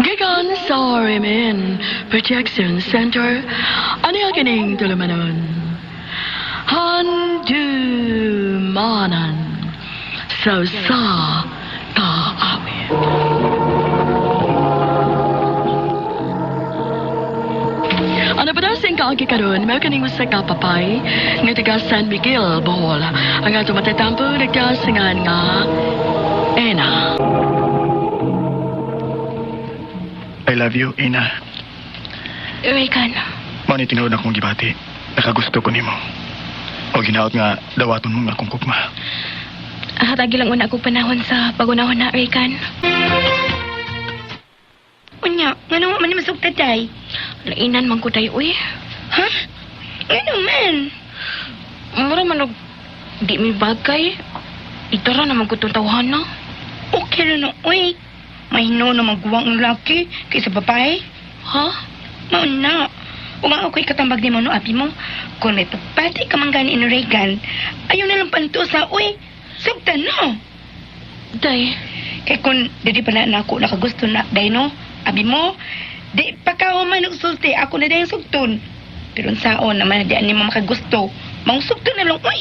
Gikan sa Remin Protection Center, ano yung kining tulumanon? Handumanan sa taawit. Ano pa daw sing kaagi karon, may kaning usa ka papay nga taga San Miguel, Bohol. Ang ato matatampo nagkasingan nga Ena. I love you, Ina. Regan, Mani tinuod akong gibati. Nakagusto ko nimo. O ginaot nga dawaton mo nga akong kukma. hatagi lang una akong panahon sa pagunahon na, Regan. Unya, nga naman man masugtad day. Lainan man ko tayo, uy. Ha? Ano man? Mura man og di may bagay. Itara naman ko itong tawhan na. Okay na no, uy. Mahino na magguwang ang laki kaysa babae. Ha? Mauna. Kung nga ako'y katambag ni mo no, abi mo. Kung may pagpati ka man gani ni Regan, ayaw na lang panto sa, uy. Sugtan no. Day, Kaya kung di pa na ako nakagusto na, day no, abi mo, di pa ka man nagsulti, ako na day sugton. Pero saon naman, di ani mo makagusto. Mang sugton na lang, uy.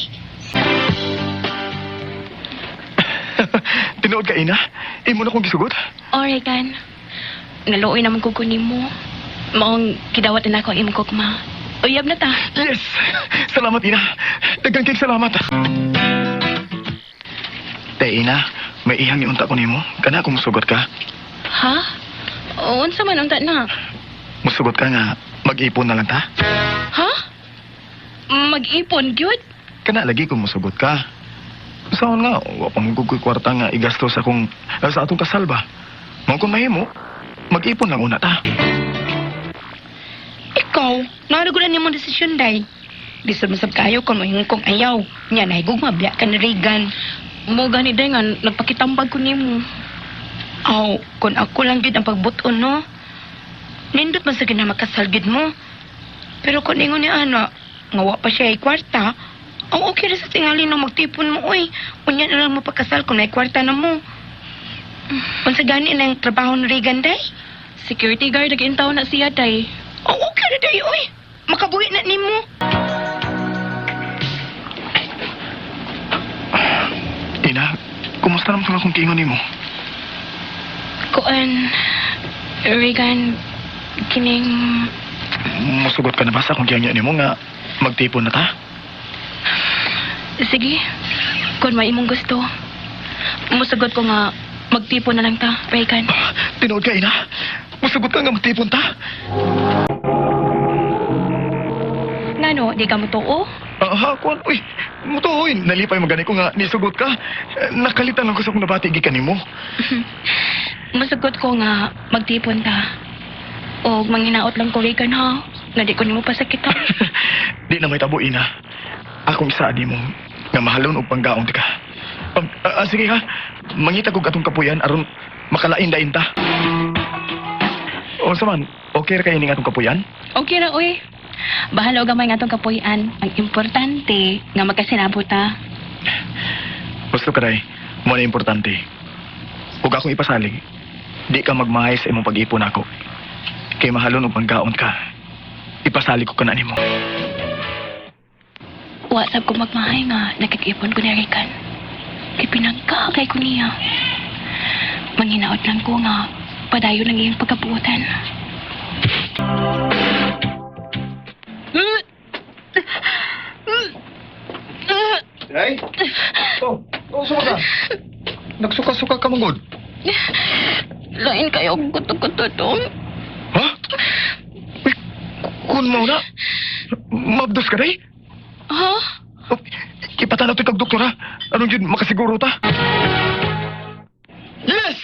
Tinuod ka, Ina? Imo na kong gisugot? o Regan. Naluoy naman ko kunin mo. Maong kidawat na ako ang imong kukma. Uyab na ta. Yes! Salamat, Ina. Dagang kay salamat. Ina, may ihang iunta ko nimo. Kana kung musugot ka. Ha? O, unsa man unta na? Musugot ka nga, mag-ipon na lang ta. Ha? Mag-ipon, gyud? Kana lagi kung musugot ka. Saan nga, wapang gugoy kwarta nga igastos sa atong kasal ba? Mao kung mahimo, mag-ipon lang una ta. Ikaw, naragulan niyo mong desisyon, day. Lisod masab kayo kung mahingong kong ayaw. Nya, nahigog mabya ka ni Regan. Mo gani day nga nagpakitambag ko nimo. Aw, kung ako lang gid ang pagbuton, no? Nindot man sa ginamakasal gid mo. Pero kung ingon ni Ana, nga wa pa siya ay kwarta, ang okay na sa tingali na magtipon mo, uy. Unya na lang mo pagkasal kung may kwarta na mo. Kung sa gani na yung trabaho ni Regan, day? Security guard nag-intaw na siya day. Ang okay na, day, uy. Makabuhi na ni mo. Ina, kumusta naman sa akong kiingon nimo? Kuan, Regan, kining... Musugot ka na ba sa akong kiingon nimo nga magtipon na ta? Sige, kung may imong gusto. Musugot ko nga magtipon na lang ta, Regan. Tinuod ka, Ina. Musugot ka nga magtipon ta. Ngano, di ka mo tuo? Kuan, uy, mutuoy. Nalipay magani ko nga nisugot ka. Nakalitan lang ko sa kung nabati gikan nimo. Musugot ko nga magtipon ta. O manginaot lang ko, Regan, ha? Nga di ko nimo pasakita. Di na may tabo, Ina. Akong isa di mo nga mahalon og panggaong ka. Sige ha, mangita kog atong kapuyan aron makalain dain ta. O saman, okay ra kay ning atong kapuyan? Okay ra, uy. Bahala o gamay nga itong kapuyan. Ang importante nga magkasinabot ta. Gusto ka day, mo na importante. Ug akong ipasalig, di ka magmahay sa imong pag-ipon ako. Kay mahalon og panggaon ka. Ipasalig ko kana nimo. WhatsApp ko magmahay nga nakikipon ko ni Regan. Kay pinagkakay ko niya. Manginaot lang ko nga padayo lang iyong pagkabuotan. Ay? Suka ka. Nagsuka-suka ka mangod. Lain kayo kuto-kuto to. Ha? Uy, kun mo na. Mabdos ka day? Ha? Kipatanaw ti kag doktor ha. Anong yun makasiguro ta? Yes!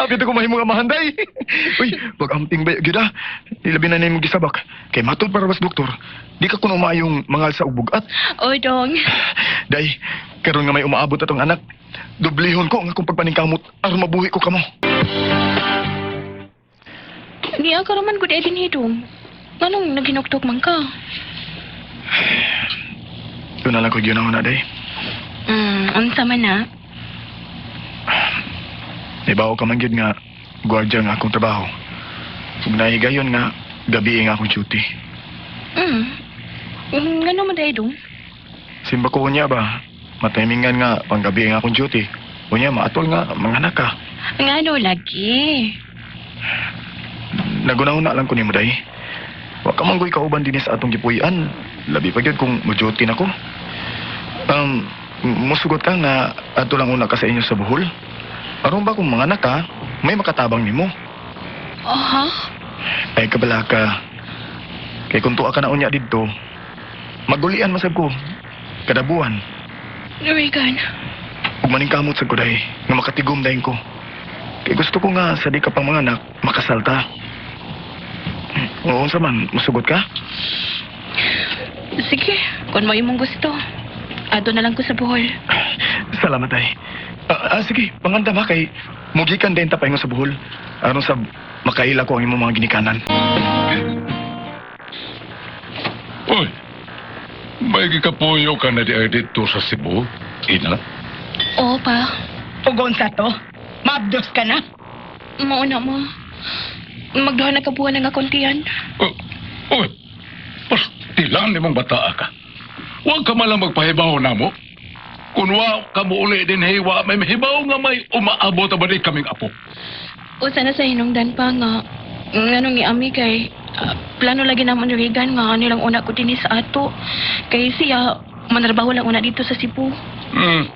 Happy to kumahin mga mahanday. Uy, wag amping ba gyud ha. Ilabi na nimong gisabak. Kay matod para was doktor. Di ka kuno maayong mangal sa ubugat. O dong. Day, karon nga may umaabot atong anak. Dublihon ko nga kung pagpaningkamot aron mabuhi ko kamo. Niya ka raman gud edin hidong. Anong naginuktok man ka? Doon na lang ko yun na day. Unsa man na? Ibaw ka man gyud nga gwardiya nga akong trabaho. Kung nahigayon nga, gabi nga akong duty. Nga naman dahil dong. Simba ko niya ba, matimingan nga panggabi nga akong duty. Unya, maatol nga, mga anak ka. Nga no, lagi. Nagunahuna lang ko ni mo, day. Wa ka manggoy kauban din sa atong gipuy-an. Labi pa gyud kung mo-duty na ko. Musugot ka nga ato lang una ka sa inyo sa Bohol. Aron ba kung mga anak ka, may makatabang nimo. Aha? Ay kabala ka. Kay kung tuwa ka na unya didto, magulian masab ko kada buwan. Regan. Ug maningkamot sa kuday nga makatigom dayon ko. Kay gusto ko nga sa di ka pang mga anak makasalta. Oo sa man, musugot ka? Sige, kung mo imong gusto. Ato na lang ko sa Bohol. Salamat ay. Sige, panganda ba kay mugikan din tapay nga sa Bohol. Aron sa makaila ko ang imong mga ginikanan. Uy, may gikapuyo ka na di ay dito sa Cebu, ina? Oo pa. Ugon sa to. Maabdos ka na. Mauna mo. Magduha na kabuhan ng akuntiyan. Uy, pastilan ni mong bataa ka. Huwag ka malang magpahibaw na mo. Kung wa ka mo uli din hiwa, may mahibaw nga may umaabot ba di kaming apo. O sana sa hinungdan pa nga. Nganong ni Ami kay plano lagi naman ni Regan nga nilang una ko din sa ato. Kay siya manarbaho lang una dito sa Cebu.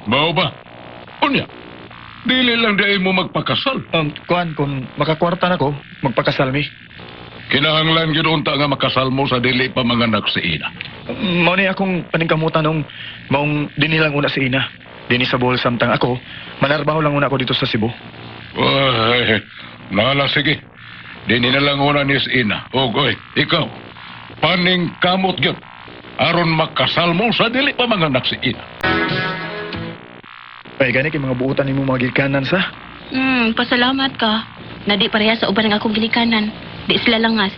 Bao ba? Unya, dili lang di mo magpakasal. Kuan, kung makakwarta na ko, magpakasal mi. Kinahanglan gid unta nga makasal mo sa dili pa manganak si ina. Mao ni akong paningkamutan nung maong dini lang una si ina. Dini sa Bohol samtang ako, manarbaho lang una ako dito sa Cebu. Ay, nala sige. Dini na lang una ni si ina. Oy, ikaw, paning kamot gyud. Aron makasal mo sa dili pa manganak si ina. Ay, gani kay mga buutan nimo mga gikanan sa. Pasalamat ka. Na di pareha sa uban ng akong ginikanan. Di sila langas.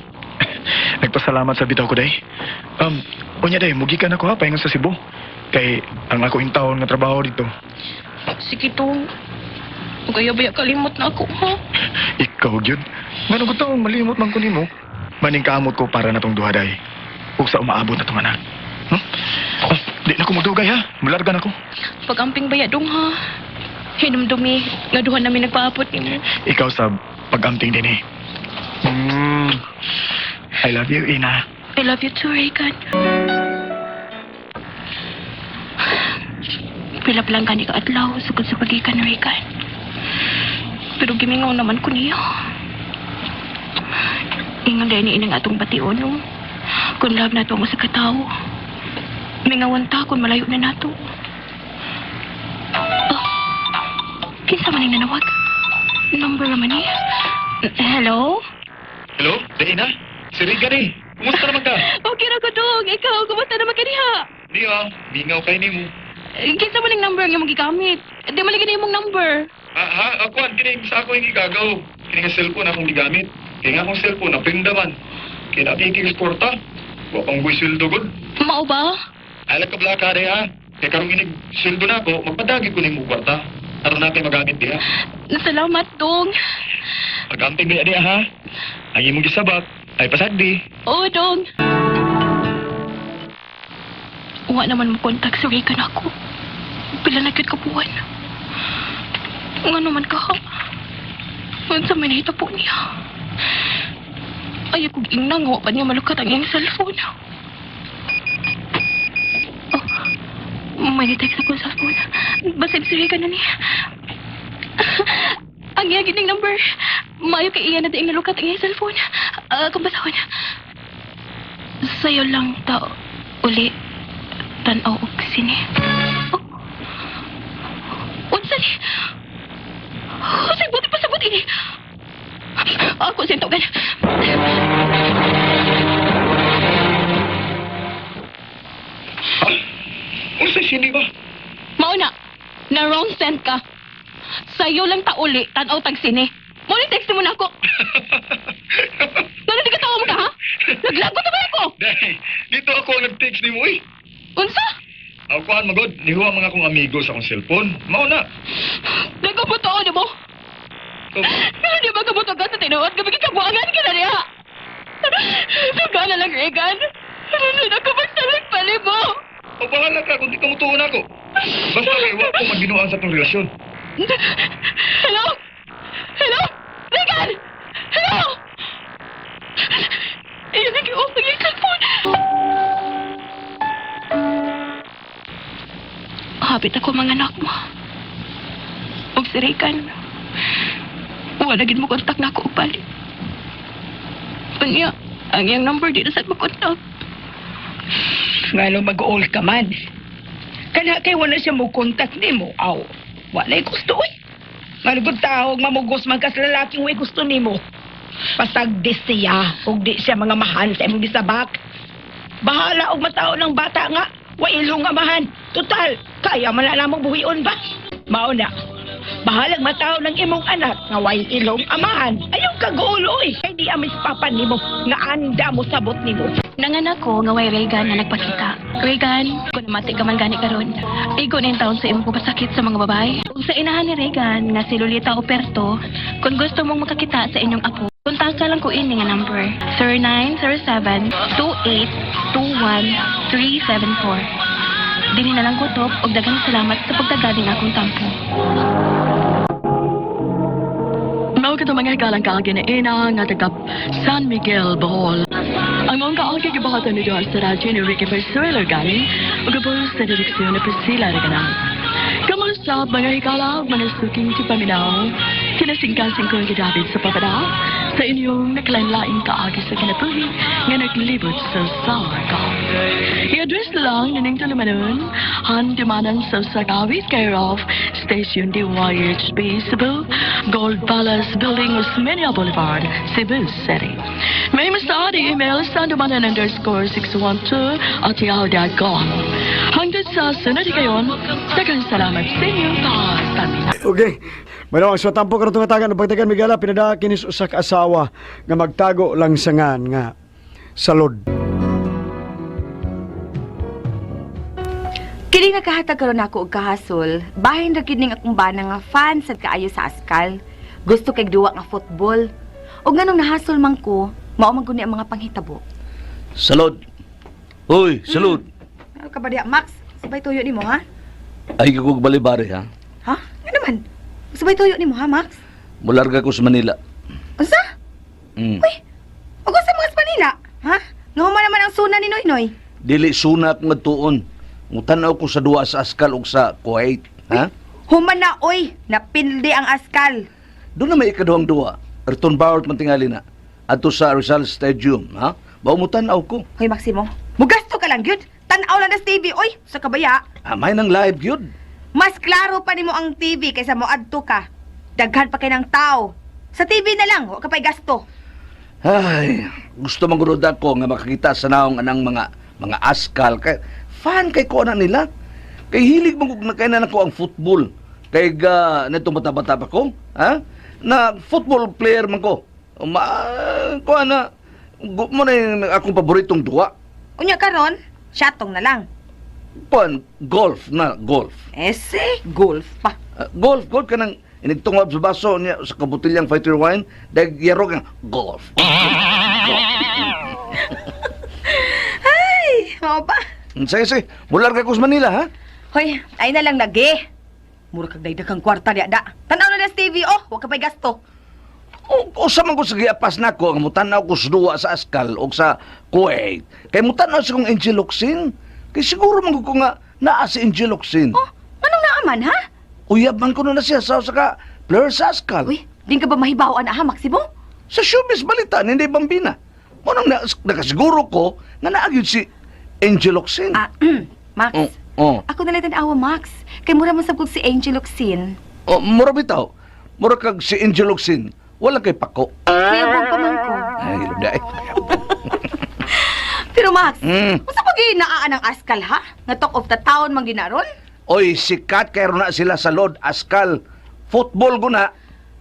Nagpasalamat sa bitaw ko day. Unya day, mugikan ako ha, paingon sa Cebu. Kay ang ako yung taon nga trabaho dito. Sige to. Kaya kalimot na ako, ha? Ikaw gyud. Ngano ko taong malimot man ko nimo. Maningkamot ko para na tong duha day. Ug sa umaabot na tong anak. Di na ko magdugay ha. Mulargan ako. Pag-amping baya dong, ha? Hinumdumi, nga duha namin nagpaabot ni mo. Ikaw sa pag-amping din eh. I love you, Ina. I love you too, Regan. Pilap lang ka ni kaadlaw sugod sa pagikan ni Regan. Pero gimingaw naman ko niya. Ingon dahil ni inang atong bation, no? Kung love na ito mo sa katao. Mingawan ta kung malayo na nato. Kinsa man yung nanawag? Number naman niya. Hello? Hello, Ina? Si Riga ni. Kumusta naman ka? Okay na ko, Dong. Ikaw, kumusta naman ka niya? Di bingaw kay ni mo. Kinsa man yung number ang imong gigamit? Di malagi na imong number. Ako ang kinig sa ako yung igagaw. Kinig ang cellphone akong gigamit. Kaya nga akong cellphone, naprindaman. Kaya natin porta. Wapang buhay sweldo good. Mao ba? Alam ka blaka rin ha. Kaya karong inig sweldo na ako, magpadagi ko na yung kwarta. Aron natin magamit diha. Salamat, Dong. Pag-amping niya diha ha. Ang imong gisabak ay pasagdi. Oo, Dong. Uwa naman mo kontak sa Regan ako. Pila na gyud ka buwan. Nga naman ka, ha? Sa may nahita po niya. Ayaw kong inang, huwag pa niya malukat ang iyong cellphone. May text ako sa phone. Basin si Regan na niya. Ang iya gining number. Maayo kay iya na di nalukat ang iyong cellphone. Kung basahon. Sa'yo lang ta uli tanaw og sini. Unsa ni? Say buti pa sabot ini. Ako sinto gan. Unsa sini ba? Mauna, na wrong send ka. Sa'yo lang ta uli tanaw tag sini. Mo ni text mo na ako. Ano di ka tawa mo ka, ha? Naglagot na ba ako? Dahil, dito ako nag-text ni mo eh. Unsa? Ako kuhaan magod, nihuwa mga kong amigo sa akong cellphone. Mauna. Nagkabutoon mo? Pero di ba kabutog ka sa tinuot? Kapag ikabuangan ka na niya. Suga na lang, Regan. Sunod ako magsalag pali mo. O bahala ka kung di ka mutuon ako. Basta kay wa ko maginuan sa tong relasyon. Hello? Hello? Regan! Hello? Ayun, nag-i-off na yung cellphone. Habit ako mga anak mo. Huwag si Regan. Wala gid mo kontak na ako upali. Anya, ang iyang number di na sa makontak. Ngano mag-all ka man. Kana kay wala siya mo kontak ni mo. Aw, wala gusto oy. Ngano gud tawag mamugos man ka sa lalaking way gusto nimo. Pasag di siya, ug di siya mga mahal sa imong gisabak. Bahala og matao ng bata nga. Wa ilong nga mahan. Total, kaya man na namong buhion ba? Mao na. Bahalag matao ng imong anak nga way ilong amahan. Ayaw kaguloy. Kay di amis papa nimo nga anda mo sabot nimo. Nanganak ko nga way Regan na nagpakita. Regan, kung namati ka man gani karon, igo na yung taon sa imong pasakit sa mga babae. Kung sa inahan ni Regan nga si Lolita Operto, kung gusto mong makakita sa inyong apo, kontakta lang ko ini nga number 0907-2821-374. Dili na lang kutob og daghang salamat sa pagtagading akong tampo. Mao ka mga hikalang kaagi na ina nga taga San Miguel, Bohol. Ang mga kaagi gibahatan ni Diyos sa radyo ni Ricky Persuelo gani o gabos sa direksyon na Priscilla Reganan. Kamusta mga hikala, mga suking si Paminaw, kinasingkasing ko ang David sa papada sa inyong nakalanlaing kaagi sa kinabuhi nga naglibot sa Sour Golf. I-address lang nining tulumanon, handimanan sa Sakawit care of Station DYHB Cebu, Gold Palace Building, Osmeña Boulevard, Cebu City. May masada email sa handimanan_612@yahoo.com. Hanggang sa sunod kayon, daghang salamat sa inyong pagpamina. Okay. Manawang sa tampo karon nga tagan pagtagan Migala pinada kinis usa ka asawa nga magtago lang sangan nga salod. Kini nakahatag karon ako og kahasol, bahin ra gid ning akong bana nga fan sad kaayo sa askal. Gusto kay duwa nga football. Og nganong nahasol man ko, mao man guni ang mga panghitabo. Salud. Hoy, salud. Ano ka ba diya, Max? Sabay tuyo nimo ha? Ay kagug balibari ha. Ha? Nga naman. Sabay tuyo nimo ha, Max? Mularga ko sa Manila. Unsa? Mm. Uy. Og sa mga Manila, ha? Nga human naman ang suna ni Noynoy. Dili suna akong tuon. Mutanaw ko sa duwa sa Askal ug sa Kuwait, ha? Human na oy, napildi ang askal. Doon na may ikaduhang duwa. Return Bauer man tingali na. Adto sa Rizal Stadium, ha? Bao mutanaw ko. Hoy Maximo, mugasto ka lang gyud. Tan-aw lang sa TV oy, sa kabaya. Amay nang live gyud. Mas klaro pa nimo ang TV kaysa mo adto ka. Daghan pa kay ng tao. Sa TV na lang, wa ka pa'y gasto. Ay, gusto magurod ako nga makakita sa naong anang mga Askal kay fan kay ko na nila. Kay hilig mo na kay na ko ang football. Kay neto bata-bata pa ko, ha? Na football player man ko. Ko na mo na yung akong paboritong duwa. Unya karon, syatong na lang. Golf na, golf. Ese, golf pa. Golf ka nang inigtungab sa baso niya sa kabutilyang fighter wine, dahil yaro kang golf. Ay, mao ba? Sige, mular ka ko sa Manila, ha? Hoy, ay na lang lagi. Mura kag daghang kwarta diya da. Tan-aw na sa TV oh, wa ka pa'y gasto. O sa man ko sige apas na ko, ang mutanaw ko sa duwa sa Askal o sa Kuwait. Kay mutanaw sa kong Angeloxin. Kay siguro man ko nga naa si Angeloxin. Oh, anong naaman ha? Uyab man ko na siya sa ka player sa Askal. Uy, din ka ba mahibawan ha, Maximo? Sa showbiz balita, hindi bambina. Munang nakasiguro ko nga naagyon si Angeloxin. Ah, Max. Oh. Ako na lang tanawa, Max. Kay mura man sabog si Angel Oxin. Oh, mura bitaw. Mura kag si Angeloxin. Wala kay pako. Kayabong pa man ko. Ay, ilunday. Pero Max, Mm. kung sa pag-inaan ng askal ha? Nga talk of the town mang ginaron? Oy, sikat kayo na sila sa Lord Askal. Football ko na.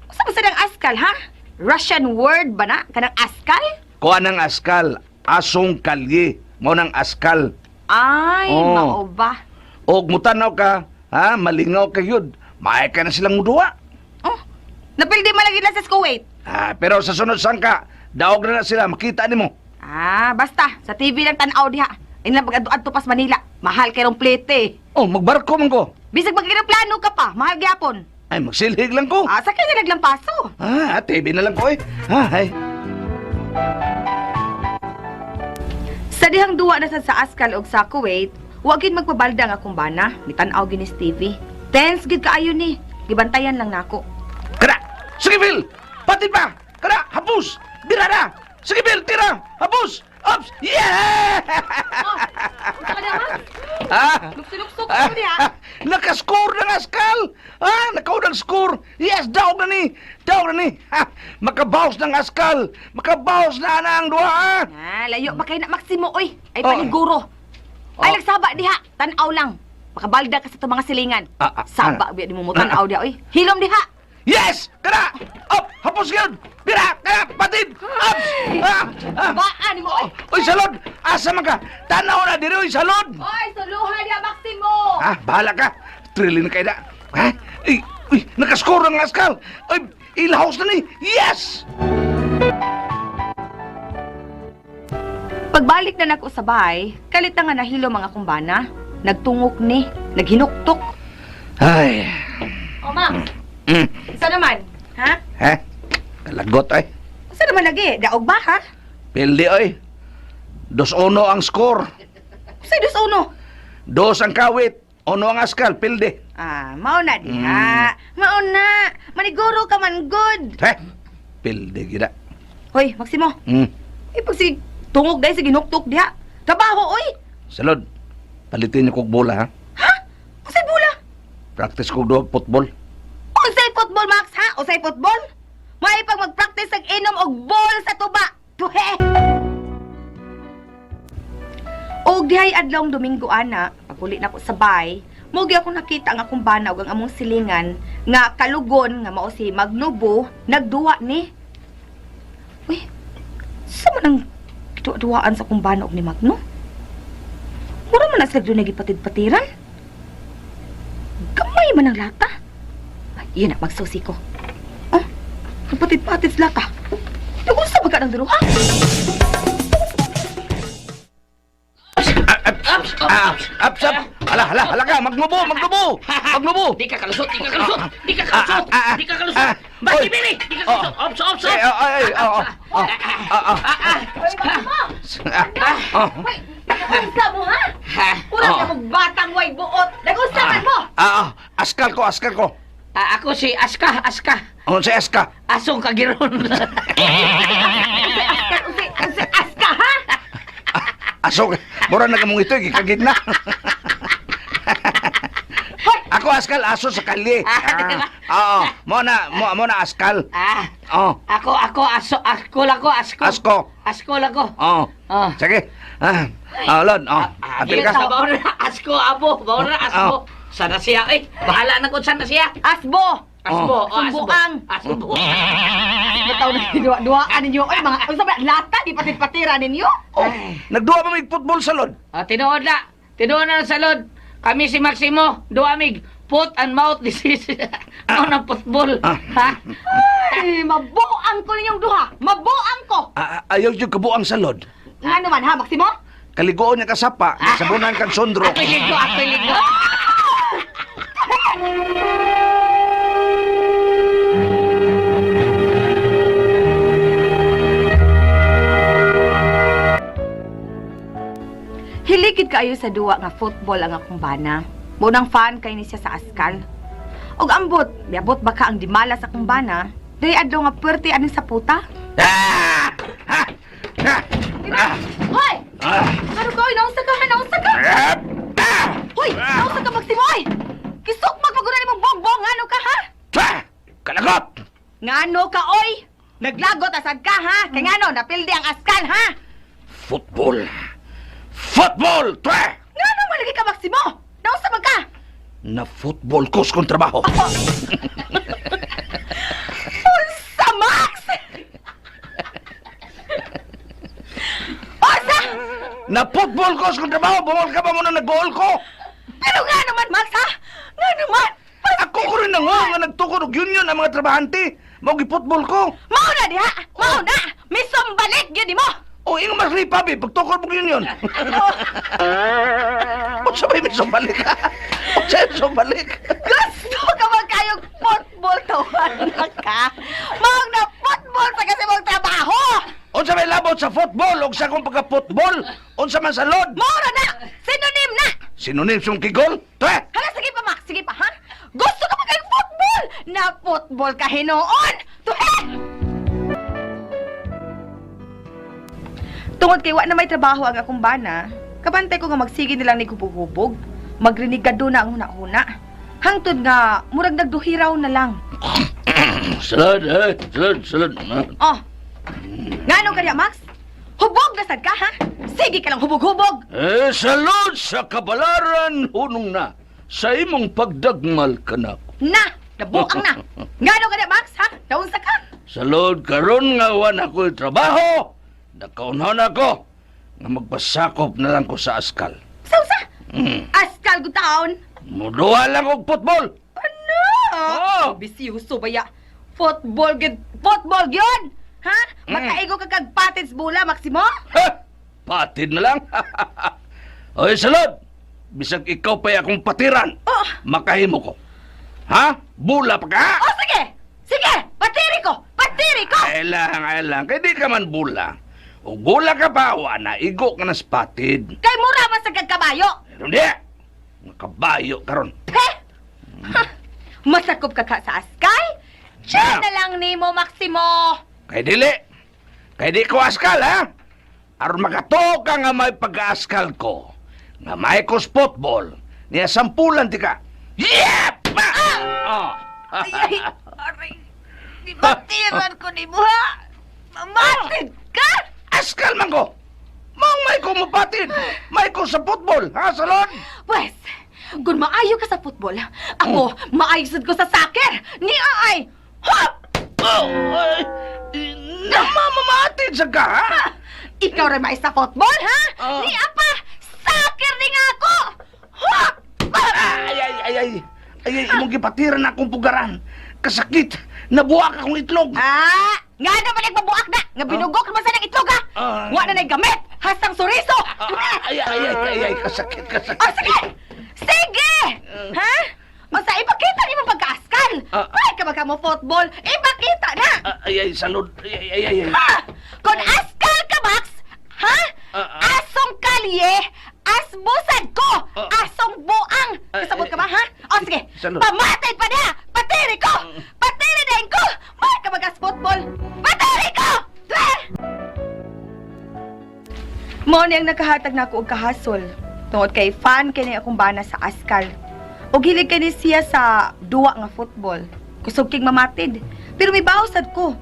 Kung sa ng askal ha? Russian word ba na? Kanang askal? Kuha ng Askal. Asong kalye. Mo ng Askal. Ay, Oh. mao ba? O mutanaw ka, ha? Malingaw ka yun. Maay ka na silang muduwa. Oh, Napildi malagi na sa Kuwait. Pero sa sunod sangka, daog na sila, makita ni mo. Basta. Sa TV lang tanaw diha. Ilang pag-adto pas Manila. Mahal kayong plete. Oh, magbarko man ko. Bisag plano ka pa. Mahal gyapon. Ay, magsilhig lang ko. Sakay na naglampaso. TV na lang ko eh. Ay. Sa dihang duwa na sa Askal og sa Kuwait, wa gid magpabalda nga akong bana. Mitanaw ginis TV. Tense gid kaayo ni. Gibantayan lang nako. Kada! Sige, Phil! Patid pa! Kada! Hapus! Bira na! Sige, Phil! Tira! Hapus! Ups! Yeah! Luksok ko diha. Nakascore ng Askal! Nakaw ng score! Yes! Daog na ni! Daog na ni! Makabawas ng Askal! Makabawas na ang duha! Layo pa kay na Maximo oy. Ay paniguro. Ay nagsaba diha. Tanaw lang. Makabalda ka sa to mga silingan. Saba biya di mo tanaw diha oy. Hilom diha. Yes! Kada! Up! Hapos yun! Bira! Kada! Patid! Up! Baan mo oy. Uy, salod! Asa man ka? Tanaw na diri, uy, salod! Oy, suluha diha Maximo. Bahala ka. Trilin kayo na. Uy, nakascore ang Askal. Uy, ilahos na ni. Yes! Pagbalik na nako sa bahay, kalit na nga nahilo mga kumbana. Nagtungok ni, naghinuktok. Ay. O, Max. Isa naman, ha? Kalagot, ay. Isa naman lagi, daog ba, ha? Pildi, oy. 2-1 ang score. Say, 2-1. 2 ang kawit. 1 ang Askal, pildi. Mao na diha. Mao na. Maniguro ka man good. Pildi, gida. Hoy, Maximo. Pag si tungog dahil si ginuktok diha. Trabaho, oy. Salod, palitin niyo kong bola, ha? Ha? Usay bola? Practice kong doon, football. Usay football, Max, ha? Usay football? May pag mag-practice ang inom og ball sa tuba. Tuhe! Og dihay adlong Domingo ana, paguli na ko sa bay, mugi ako nakita ang akong banaw ang among silingan nga kalugon nga mao si Magnubo nagduwa ni. Uy, sa man ang duwaan sa akong banaw ni Magno? Mura man na sila doon nagipatid-patiran? Gamay man ang lata. Ay, iyan na, magsusi ko. Kapatid-patid sa lata. Nagusta ba ka ng duruha? Up! Hala ka, magnubo! Di ka kalusot! Baki, Billy! Di ka kalusot! Ops! Nagusta mo, ha? Ulang ka magbatang way buot. Nagusta man mo! Askal ko. Ako si Aska. Ano si Aska? Asong kagiron. Aska, ha? Asok, mura na kamong ito, gikagid na. Ako Askal, aso sa kali. Oo, mo na Askal. Oo. Ako asko lang ko. Asko lang ko. Oo. Sige. Lon, apil ka. Asko, abo. Bawra, asko. Sana siya, bahala na kung sana siya. Asbo! Sumbuang. Bataw na duwaan ninyo. Ay, mga, ang sabi, lata, di patid-patira ninyo. Nagduwa ba may football salon? Tinuod na sa lod. Kami si Maximo, duamig, foot and mouth disease. Ano na football? Ha? Ay, mabuang ko ninyong duha. Mabuang ko. Ayaw yung kabuang salod. Nga naman, ha, Maximo? Kaligoon niya kasapa, sabunan kang sondro. Ako'y ligo. Hiligid kaayo sa duwa nga football ang akong bana. Munang fan kay ni siya sa Askal. Og ambot, biabot baka ang dimala sa akong bana. Dahil adlaw nga puwerte aning sa puta. Hoy! Ano ko? Nausa ka! Hoy! Nausa ka, Maximo! Hoy! Kisok magpaguna ni mong bongbong! Ngano ka, ha? Kalagot! Ngano ka, oy! Naglagot asad ka, ha? Kaya ngano, napildi ang Askal, ha? Football! Ngano malagi ka, Maximo? Nausa man ka? Na football coach kong trabaho. Unsa, Max? Unsa? Na football coach kong trabaho, bumol ka ba muna nag-goal ko? Pero nga naman, Max, ha? Nga naman! Ako ko rin na nga nagtukod og union ang mga trabahante. Mao gi football ko. Mao na diha. Mao na. Misong balik gyud mo. O ingon mas lipa bi pagtukod mo yun. Unsa bay misong balik? Unsa misong balik? Gusto ka ba kayong football to? Ka? Mao na football sa kasi mong trabaho. Unsa may labot sa football ug sa kong pagka-football? Unsa man sa lod? Mao na. Synonym na. Sinonym sung kigol? Tre! Hala, sige pa, Max. Sige pa, ha? Gusto ka ba kayong football? Na football ka hinoon? Tuhe! Tungod kay wa na may trabaho ang akong bana, kabantay ko nga magsige nilang ni hubog-hubog. Magrinigado na ang huna-huna. Hangtod nga, murag nagduhiraw na lang. Salad, salad. Oh, ngano ka niya, Max? Hubog na sad ka, ha? Sige ka lang hubog-hubog. Salud sa kabalaran hunong na. Sa imong pagdagmal ka na. Na, nabuang na. Ngano ka niya, Max, ha? Naunsa ka? Salud karon nga wan ako'y trabaho. Nakaunhan ako nga magpasakop na lang ko sa askal. Sausa? Askal ko taon. Muduha lang og football. Ano? Oh. Bisyoso ba ya? Football yun! Ha? Makaigo ka kag patins bula, Maximo? Ha! Patid na lang. Oy, salud. Bisag ikaw pa akong patiran. Oh, Makahimo ko. Ha? Bula pa ka? oh sige! Sige! Patiri ko! Ay lang. Kaya di ka man bula. O bula ka pa, na igo ka na sa patid. Kay mura man sa kagkabayo! Pero di. Nakabayo karon. He? Ha? Masakop ka ka sa askal? Diyan na lang nimo, Maximo! Kay dili. Kay di ko askal, ha? Aron makato ka nga may pag-aaskal ko. Nga may ko football. Niya sampulan ti ka. Yep! Oh. Ay, aray! Di batiran ko ni mo, ha? Mamatid ka! Askal man ko. Mong may ko mapatid. May ko sa football, ha, salon? Pwes, kung maayo ka sa football, ako, maayos ko sa soccer! Ni ay! Hop! Oh, ay. Namamamatid sa ka, ha? Ikaw rin maayos sa football, ha? Ni apa, soccer din nga ako! Hop! Ay, imong gipatiran na akong pugaran. Kasakit. Nabuak akong itlog. Nga na ba nagbabuak na? Nga binugok naman sa ng itlog, ha? Wa na naggamit! Hasang suriso! Ay, kasakit. O, sige! Sige! Ha? O, sa ipakita ni mo pagka-askal! Pwede ka ba mo football? Ipakita na! Ay, salud. Ay. Ha? Kung askal ka, Max, ha? Asong kalye, asbusad ko, asong buang. Kasabot ka ba, ha? O, sige, Salud. pamatay pa na! Patiri ko! Patiri din ko! Mahal ka mag-football! Patiri ko! Twe! Mo niyang nakahatag na ako og kahasol. Tungod kay fan kini akong bana sa askal. Og hilig kini siya sa duwa nga football. Kusog king mamatid. Pero may bawsad ko.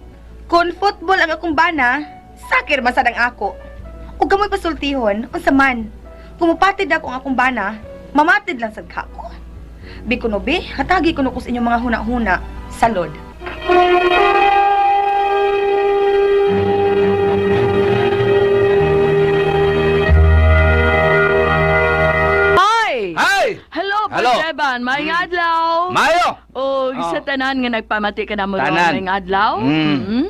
Kung football ang akong bana, sakir masad ang ako. Ug gamoy pasultihon, unsa man. Kung mapatid ako ang akong bana, mamatid lang sad ka ko. Bi kuno bi, hatagi kuno ko sa inyong mga huna-huna. Salod. Hi! Hi! Hello, Hello. Pajeban. May adlaw. Mayo! O, sa tanan nga nagpamati ka na mo Tanan. doon ng adlaw. Mm.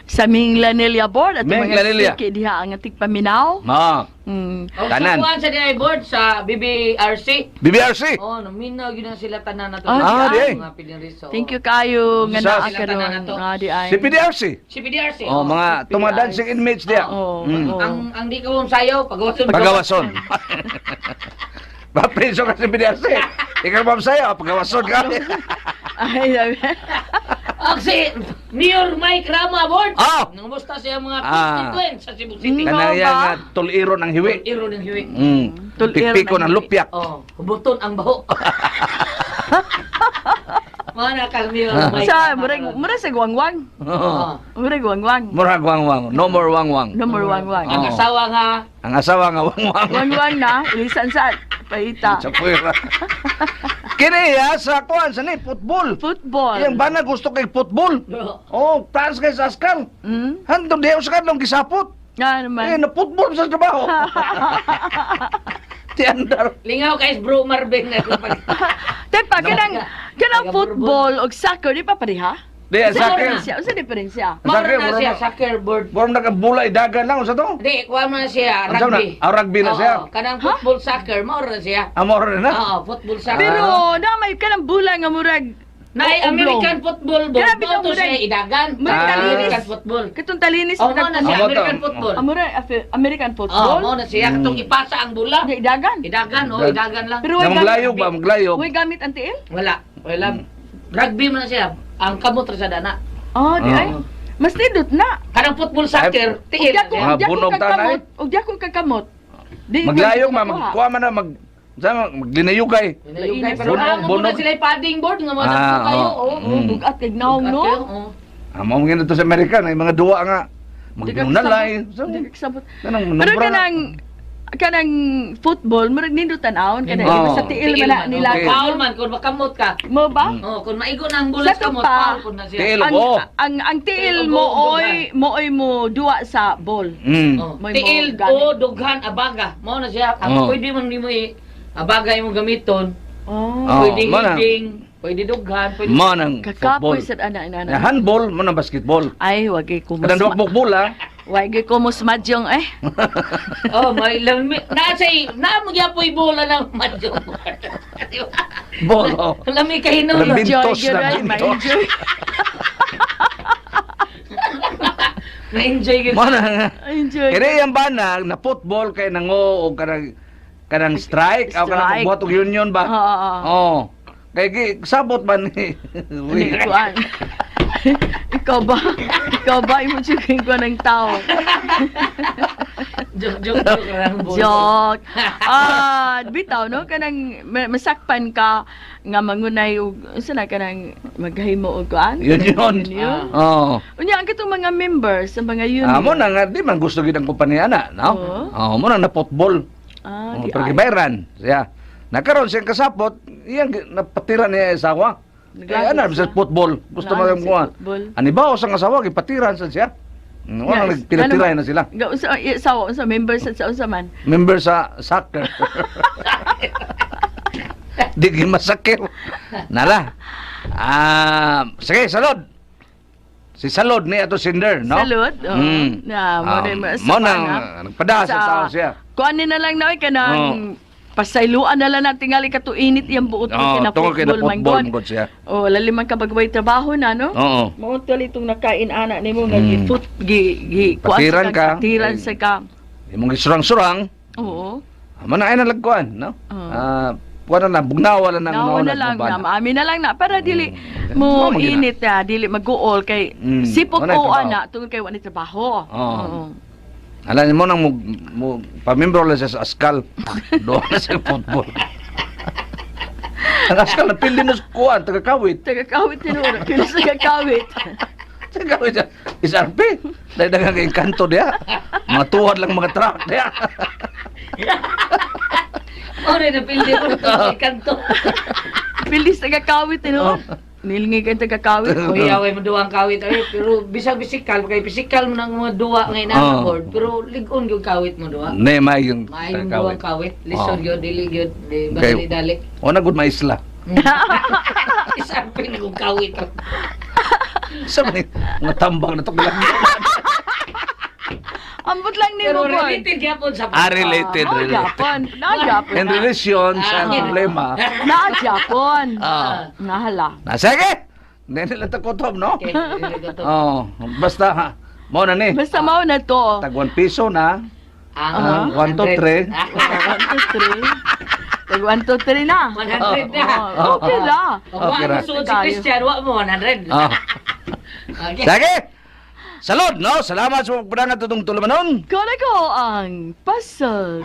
Sa Ming Lanilla Board at Ming mga Lanilla. siki diha ang ating paminaw. Ma, O, Tanan. sa kuwan sa DI board sa BBRC. BBRC. Oh, naminaw yun ang sila tanan na to. Ah, di ay. Mga piniriso. Thank you kayo nga Sa- naa Sila karon. tanan na to. Di ay. Si PDRC. Si PDRC. Oh, mga tumadancing inmates diya. Oo. Mm. oo. Ang di ko sayaw, pagawason. Pagawason. Mapreso ka si PDRC. Ikaw ba sa'yo? Pagawason ka. Ay, sabi. Si Mayor Mike Rama Board. Oh! Nangumusta siya mga Ah. constituents sa Cebu City. Mm. Kanang ba? yan nga tuliro ng hiwi. Iro ng hiwi. Tuliro Pikpiko ng ng lupyak. Oh, hubuton ang baho. Mana kang Mayor Mike Sa, Rama. murag sa guwangwang. Oh. Murag guwangwang. Murag wangwang. No more wangwang. Number wangwang. Ang Oh. asawa nga, Ang asawa nga wangwang. Wangwang na, ilisan sa paita. Sa puwera. Kini ha, sa kuhan, sa ni, football. Football. Yang bana gusto kay football. Oh, plans kay sa askal. Hmm? Hantong diyo sa kanong gisapot. Nga naman. Na football sa trabaho. Tiandar. lingaw kay Bro Marvin. Tepa, kanang Taga football o soccer, di pa pareha? Di, soccer. Unsa diferensya? Mauro Soccer, na mura siya, na- soccer board. Mura nakabulay, dagan lang, sa to? Di, kuha mo na siya, Unsa na? rugby. Rugby na Oo, siya. kanang football, soccer, mauro na siya. Amor na na? Oo, football, soccer. Pero na may kanang bulan nga murag na American football board, Grabe mo to ka, siya murag- idagan. murag American talinis. football. Katong talinis Oh, mo na siya, Amo to. American football. American Oh, football. mo na siya, katong ipasa ang bola. Di dagan. Idagan, oh, idagan lang. Pero Nga maglayog ba? Maglayog. Way gamit ang tiil? Wala, wala. Rugby mo na siya. Ang kamot ra sa dana. Oh, di ay. Mas nindot na. Kanang football, soccer, tiil. Ugya ko, Mga bunog tanay. ugya ko kakamot. Di Maglayog ko ma, makuha. magkuha man na, maglinayugay. Pero Bunog, mo na bunog. sila yung padding board nga mo Ah, na kayo. oh. Oh. Bugat kay naong no. Amo mo to sa Amerika, ay mga duwa nga. Magnunalay. Di ka kasabot. Kanang Pero nubra na. kanang football murag nindot tanawon kanang Oo. iba sa tiil man nila. Okay. Foul man kung makamot ka. Mo ba? Oh, kung maigo na ang bulas Sa kamot, tupa, foul po na siya. Tiil. Ang, Oh. ang tiil Tiil mo mo, oy mo duwa sa ball. Oh, May tiil mo gamit. o dughan abaga. Mao na siya. Oh. Ang pwede man nimo abaga imong gamiton. Oh. Oh, Pwede mo na. heading, pwede dughan, pwede Mo nang Kakapoy football. sa ana Na ina. handball, mo nang basketball. Ay, wagi ko Kadang duwag bola. Wagi ko mas madyong eh. Oh, may lami. Na mo gyapon bola ng madyo. Bolo. Lami kay hinulo. Lami. Enjoy Bintos gyud na ay, bintos. ma-enjoy. Na-enjoy gyud. Mo na. Enjoy. Kaya yung bana, na football kay nango o kanang strike, o kanang Strike. pagbuhat og union ba? Oo. Oh. Kay sabot man ni. Kuan. Ikaw ba imo checking ko ng tao? Joke lang bola. Joke. Bitaw no kanang masakpan ka nga mangunay og unsa na kanang maghimo og kuan? Union. Union. Oh. Unya ang katong mga members sa mga union. Mo na nga di man gusto gid ang kompanya na, no? Oo. Oh, mo na football. Di Pero ay. gibayran siya. Nakaroon siyang kasapot, iyang napatira niya sa asawa. Kaya ana sa football, gusto mo Naglagas yung sa kuha. football. Ani ba sa asawa gipatiran sa siya? Wala Yes. pinatiray na sila. Ga unsa members sa unsa man? Member sa soccer. Di gyud masakit. Nala. Sige, salod. Si Salod ni ato Cinder, no? Salud. Oh. Mm. Na Mo nang nagpada sa tao siya. Kuan na lang na kanang pasayloan na lang na tingali ka to init yung buot mo kina tungkol kay na football football man mo siya. Oh, laliman ka bagway trabaho na no? Oo. Mo tali itong nakain ana nimo nga Mm. gi-foot gi kuan Patiran ka. patiran sa ka. Imong gisurang-surang, Oo. man ay nalagkuan, no? Oo. Kuan na bugnawa lang Nawa na lang na maami na lang na para dili mo Mao man init dili mag-uol kay sipot Wala o trabaho. ana tungod kay wala trabaho. Oo. Alam mo nang mo pamimbro lang siya sa askal. Doon na sa football. Ang askal na pili na sa kuan, taga-kawit. Taga-kawit tinuro, kini sa kawit. Taga-kawit siya. Isarpi. Dahil dagang kay kanto diya. Mga tuwad lang mga truck diya. Oh, na pildi ko sa kanto. Bilis taga-kawit tinuro. Nilingay kay taga-kawit. Uy, away mo duwang kawit ay pero bisag bisikal kay pisikal mo nang mga duwa ngay na board pero ligon gyud kawit mo duwa. Ne, may yung Maayong duwang kawit, lison gyud dili gyud di Okay. dali-dali. O na good maisla. Isang pinagong kawit. Sa mga tambang na to. Ambot lang ni Pero mo boy. related gyapon sa Related. Japon. Na Japon. In relation sa problema. Na Japon. Ah. Nahala. Sige! Hindi nila takotom, no? Okay, Oh, basta ha. Mo na ni. Basta mao na to. Tag 1 piso na. Ang 1 to 3. 1, 2, 3. Tag 1, 2, 3 na. 100 na. Oh, okay na. Wa Okay ra. mo suot si Christian, wa mo 100. Oh. Okay. Sige! Salud, no? Salamat sa pagpadangan tutong tulumanon. Kala ko ang puzzle.